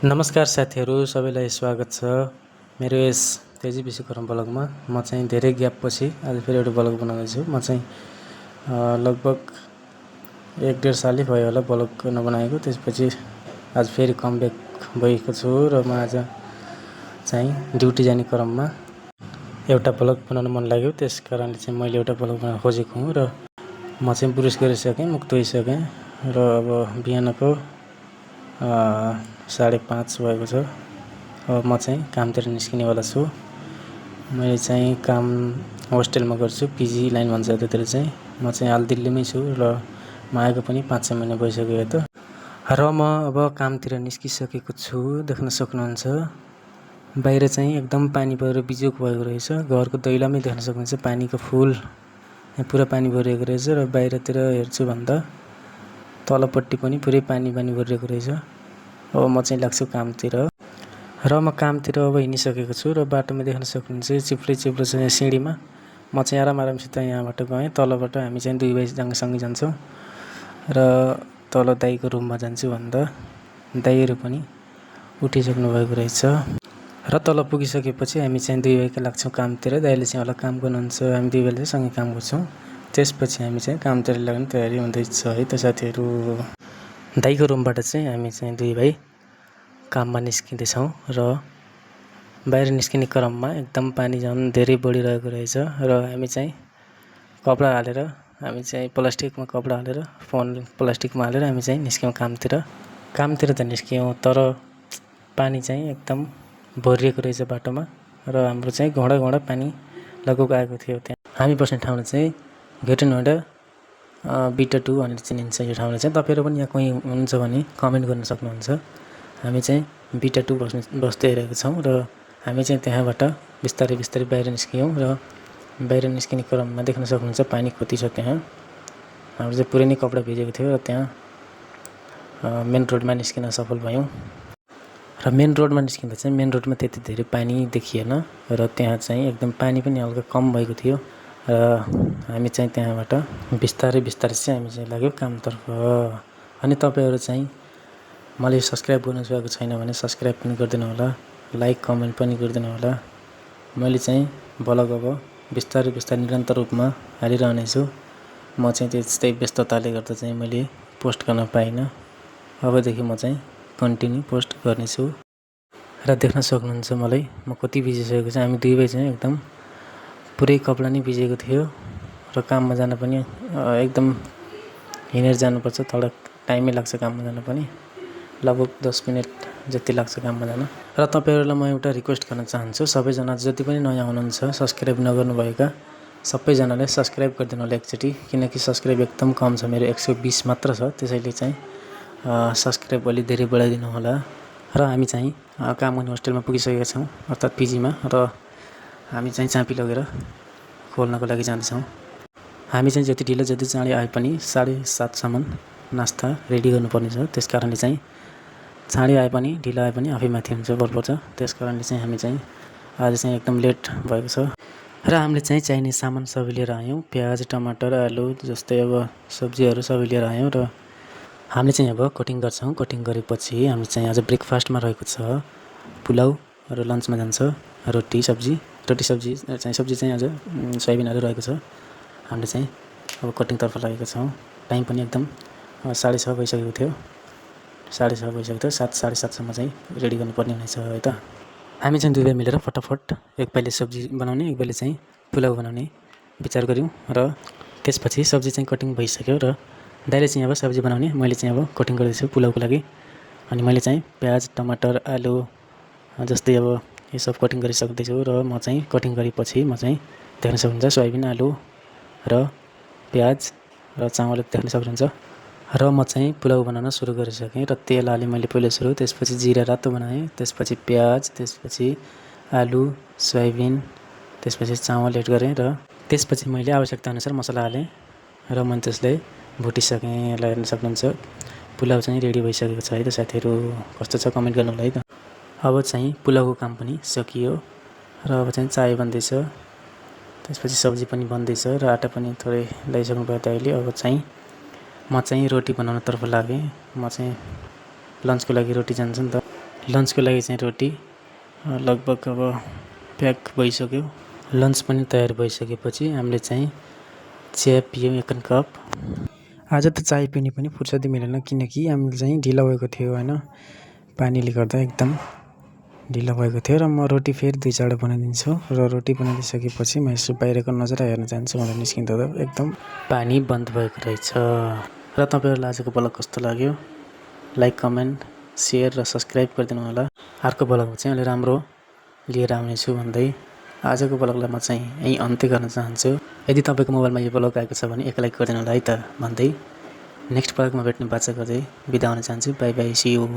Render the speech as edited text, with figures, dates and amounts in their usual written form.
नमस्कार साथीहरू सबैलाई स्वागत छ मेरो यस तेजी विश्वकर्म ब्लगमा। म चाहिँ धेरै ग्यापपछि आज फेरि एउटा ब्लग बनाउँदैछु। म चाहिँ लगभग 1.5 सालै भयो होला ब्लग नबनाएको। त्यसपछि आज फेरि कमब्याक भएको छु र म आज चाहिँ ड्युटी जाने क्रममा एउटा ब्लग बनाउन मन लाग्यो। त्यस कारणले चाहिँ मैले एउटा ब्लग बनाउन खोजेको हुँ र म चाहिँ ब्रुस गरिसकेँ, मुख धोइसकेँ र अब बिहानको 5:30 भएको छ। अब म चाहिँ कामतिर निस्किनेवाला छु। मैले चाहिँ काम होस्टेलमा गर्छु, पिजी लाइन भन्छ त्यतिर चाहिँ। म चाहिँ हाल दिल्लीमै छु र म आएको पनि 5-6 महिना भइसक्यो यता। र म अब कामतिर निस्किसकेको छु। देख्न सक्नुहुन्छ बाहिर चाहिँ एकदम पानी परेर बिजोक भएको रहेछ। घरको दैलामै देख्न सक्नुहुन्छ पानीको फुल यहाँ पुरा पानी भरिएको रहेछ र बाहिरतिर हेर्छु भन्दा तलपट्टि पनि पुरै पानी भरिएको रहेछ। अब म चाहिँ लाग्छु कामतिर र म कामतिर अब हिँडिसकेको छु र बाटोमा देख्न सक्नुहुन्छ चिप्लो छ सिँढीमा। म चाहिँ आरामसित यहाँबाट गएँ। तलबाट हामी चाहिँ 2 भाइ सँगै जान्छौँ र तल दाइको रुममा जान्छु भन्दा दाइहरू पनि उठिसक्नु भएको रहेछ र तल पुगिसकेपछि हामी चाहिँ 2 भाइका लाग्छौँ कामतिर। दाइले चाहिँ होला काम गर्नुहुन्छ, हामी 2 भाइले सँगै काम गर्छौँ। त्यसपछि हामी चाहिँ कामतिर लाग्ने तयारी हुँदैछ है त साथीहरू। दाइको रुमबाट चाहिँ हामी चाहिँ 2 भाइ काममा निस्किँदैछौँ र बाहिर निस्किने क्रममा एकदम पानी झन् धेरै बढिरहेको रहेछ र हामी चाहिँ कपडा हालेर प्लास्टिकमा कपडा हालेर फोन प्लास्टिकमा हालेर हामी चाहिँ निस्क्यौँ कामतिर त निस्क्यौँ। तर पानी चाहिँ एकदम भरिएको रहेछ बाटोमा र हाम्रो चाहिँ घोडा पानी लगभग आएको थियो। त्यहाँ हामी बस्ने ठाउँमा चाहिँ ग्रेटर नोइडा बिटा 2 भनेर चिनिन्छ। यो ठाउँमा चाहिँ तपाईँहरू पनि यहाँ कोही हुनुहुन्छ भने कमेन्ट गर्न सक्नुहुन्छ। हामी चाहिँ बिटा 2 बस्दै रहेको छौँ र हामी चाहिँ त्यहाँबाट बिस्तारै बाहिर निस्क्यौँ र बाहिर निस्किने क्रममा देख्न सक्नुहुन्छ पानी कति छ त्यहाँ। हाम्रो चाहिँ पुरै नै कपडा भिजेको थियो र त्यहाँ मेन रोडमा निस्किन सफल भयौँ। र मेन रोडमा निस्किँदा चाहिँ मेन रोडमा त्यति धेरै पानी देखिएन र त्यहाँ चाहिँ एकदम पानी पनि हल्का कम भएको थियो र हामी चाहिँ त्यहाँबाट बिस्तारै चाहिँ हामी चाहिँ लाग्यो कामतर्फ। अनि तपाईँहरू चाहिँ मलाई सब्सक्राइब गर्नु भएको छैन भने सब्सक्राइब पनि गरिदिनु होला, लाइक कमेन्ट पनि गरिदिनु होला। मैले चाहिँ ब्लग अब बिस्तारै निरन्तर रूपमा हालिरहनेछु। म चाहिँ त्यस्तै व्यस्तताले गर्दा चाहिँ मैले पोस्ट गर्न पाइनँ। अबदेखि म चाहिँ कन्टिन्यू पोस्ट गर्नेछु र देख्न सक्नुहुन्छ मलाई म कति भिजिसकेको छ। हामी 2 भाइ चाहिँ एकदम पुरै कपडा नै भिजेको थियो र काममा जान पनि एकदम हिँडेर जानुपर्छ। थोडा टाइमै लाग्छ काममा जान पनि, लगभग 10 मिनट जति लाग्छ काममा जान। र तपाईँहरूलाई म एउटा रिक्वेस्ट गर्न चाहन्छु, सबैजना जति पनि नयाँ हुनुहुन्छ सब्सक्राइब नगर्नुभएका सबैजनाले सब्सक्राइब गरिदिनु होला एकचोटि, किनकि सब्सक्राइब एकदम कम छ, मेरो 120 मात्र छ। त्यसैले चाहिँ सब्सक्राइब अलि धेरै बढाइदिनु होला। र हामी चाहिँ काम गर्ने होस्टेलमा पुगिसकेका छौँ अर्थात् पिजीमा र हामी चाहिँ चापी लगेर खोल्नको लागि जाँदैछौँ। हामी चाहिँ जति ढिलो जति चाँडै आए पनि 7:30सम्म नास्ता रेडी गर्नुपर्ने छ। त्यस कारणले चाहिँ चाँडै आए पनि ढिलो आए पनि आफै माथि हुन्छ पर्छ। त्यस कारणले चाहिँ हामी चाहिँ आज चाहिँ एकदम लेट भएको छ र हामीले चाहिँ चाहिने सामान सबै लिएर आयौँ। प्याज, टमाटर, आलु जस्तै अब सब्जीहरू सबै लिएर आयौँ र हामीले चाहिँ अब कटिङ गर्छौँ। कटिङ गरेपछि हामी चाहिँ आज ब्रेकफास्टमा रहेको छ पुलाउ र लन्चमा जान्छ रोटी सब्जी चाहिँ आज सोयाबिन आलु रहेको छ। हामीले चाहिँ अब कटिङतर्फ लागेका छौँ। टाइम पनि एकदम 6:30 भइसकेको थियो। 7 साढे 7सम्म चाहिँ रेडी गर्नुपर्ने हुनेछ है त। हामी चाहिँ 2 भाइ मिलेर फटाफट एक पाइले सब्जी बनाउने एक पाइले चाहिँ पुलाउ बनाउने विचार गऱ्यौँ र त्यसपछि सब्जी चाहिँ कटिङ भइसक्यो र दाइले चाहिँ अब सब्जी बनाउने, मैले चाहिँ अब कटिङ गर्दैछु पुलाउको लागि। अनि मैले चाहिँ प्याज, टमाटर, आलु जस्तै अब यो सब कटिङ गरिसक्दैछु र म चाहिँ कटिङ गरेपछि म चाहिँ देख्न सक्नुहुन्छ सोयाबिन, आलु र प्याज र चामल देख्न सक्नुहुन्छ र म चाहिँ पुलाउ बनाउन सुरु गरिसकेँ र तेल हालेँ मैले पहिला सुरु, त्यसपछि जिरा रातो बनाएँ, त्यसपछि प्याज, त्यसपछि आलु, सोयाबिन, त्यसपछि चामल एड गरेँ र त्यसपछि मैले आवश्यकताअनुसार मसला हालेँ र मैले त्यसलाई भुटिसकेँ। यसलाई हेर्न सक्नुहुन्छ पुलाउ चाहिँ रेडी भइसकेको छ है त साथीहरू। कस्तो छ कमेन्ट गर्नु होला है त। अब चाहिँ पुलाउको काम पनि सकियो र अब चाहिँ चाय बन्दैछ, त्यसपछि सब्जी पनि बन्दैछ र आटा पनि थोरै ल्याइसक्नु भयो दाइले। अब चाहिँ म चाहिँ रोटी बनाउनतर्फ लागेँ। म चाहिँ लन्चको लागि रोटी जान्छु नि त। लन्चको लागि चाहिँ रोटी लगभग अब प्याक भइसक्यो। लन्च पनि तयार भइसकेपछि हामीले चाहिँ चिया पियौँ 1 कप। आज त चाय पिउने पनि फुर्सदै मिलेन किनकि हामीले चाहिँ ढिलो भएको थियो होइन, पानीले गर्दा एकदम ढिलो भएको थियो। र म रोटी फेरि 2-4 बनाइदिन्छु र रोटी बनाइदिइसकेपछि म यसो बाहिरको नजारा हेर्न जान्छु भनेर निस्किँदा त एकदम पानी बन्द भएको रहेछ। र तपाईँहरूलाई आजको ब्लग कस्तो लाग्यो लाइक, कमेन्ट, सेयर र सब्सक्राइब गरिदिनु होला। अर्को ब्लगमा चाहिँ अलि राम्रो लिएर आउनेछु भन्दै आजको ब्लगलाई म चाहिँ यहीँ अन्त्य गर्न चाहन्छु। यदि तपाईँको मोबाइलमा यो ब्लग आएको छ भने एक लाइक गरिदिनु होला है त भन्दै नेक्स्ट ब्लगमा भेट्ने बाचा गर्दै बिदा हुन चाहन्छु। Bye bye, see you.